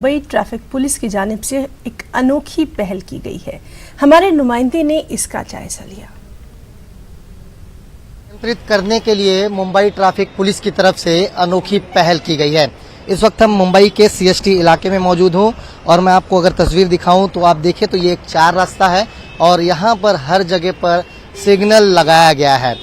Mumbai traffic police की जानिब से एक अनोखी पहल की गई है। हमारे नुमाइंदे ने इसका जायजा लिया। नियंत्रित करने के लिए मुंबई ट्रैफिक पुलिस की तरफ से अनोखी पहल की गई है। इस वक्त हम मुंबई के सीएसटी इलाके में मौजूद हूं और मैं आपको अगर तस्वीर दिखाऊं तो आप देखिए तो ये एक 4 रास्ता है और यहां पर हर जगह पर सिग्नल लगाया गया है।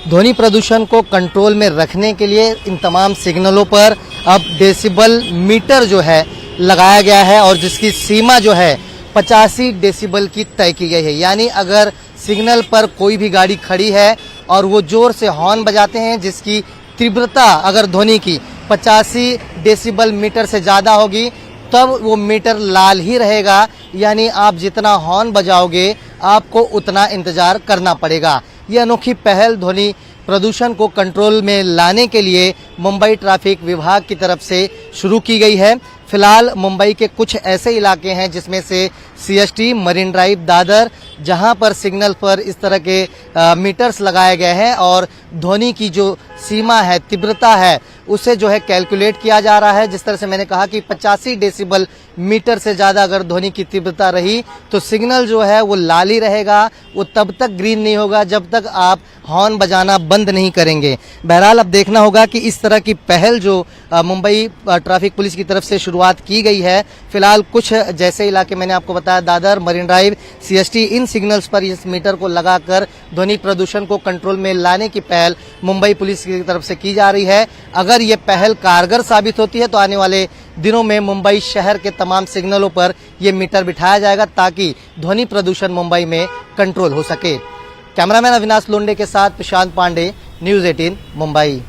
ध्वनि प्रदूषण को कंट्रोल में रखने के लिए इन तमाम सिग्नलों पर अब डेसिबल मीटर जो है लगाया गया है और जिसकी सीमा जो है 85 डेसिबल की तय की गई है। यानी अगर सिग्नल पर कोई भी गाड़ी खड़ी है और वो जोर से हॉर्न बजाते हैं जिसकी तीव्रता अगर ध्वनि की 85 डेसिबल मीटर से ज़्यादा होगी तब वो मीटर लाल ही रहेगा। यानी आप जितना हॉर्न बजाओगे आपको उतना इंतजार करना पड़ेगा। ये अनोखी पहल ध्वनि प्रदूषण को कंट्रोल में लाने के लिए मुंबई ट्रैफिक विभाग की तरफ से शुरू की गई है। फिलहाल मुंबई के कुछ ऐसे इलाके हैं जिसमें से सीएसटी, मरीन ड्राइव, दादर, जहां पर सिग्नल पर इस तरह के मीटर्स लगाए गए हैं और ध्वनि की जो सीमा है, तीव्रता है, उसे जो है कैलकुलेट किया जा रहा है। जिस तरह से मैंने कहा कि 85 डेसिबल मीटर से ज़्यादा अगर ध्वनि की तीव्रता रही तो सिग्नल जो है वो लाल ही रहेगा, वो तब तक ग्रीन नहीं होगा जब तक आप हॉर्न बजाना बंद नहीं करेंगे। बहरहाल अब देखना होगा कि इस तरह की पहल जो मुंबई ट्रैफिक पुलिस की तरफ से शुरुआत की गई है। फिलहाल कुछ जैसे इलाके मैंने आपको बताया, दादर, मरीन ड्राइव, सीएसटी, इन सिग्नल्स पर इस मीटर को लगाकर ध्वनि प्रदूषण को कंट्रोल में लाने की पहल मुंबई पुलिस की तरफ से की जा रही है। अगर ये पहल कारगर साबित होती है तो आने वाले दिनों में मुंबई शहर के तमाम सिग्नलों पर ये मीटर बिठाया जाएगा ताकि ध्वनि प्रदूषण मुंबई में कंट्रोल हो सके। कैमरामैन अविनाश लोंडे के साथ प्रशांत पांडे, न्यूज़ 18 मुंबई।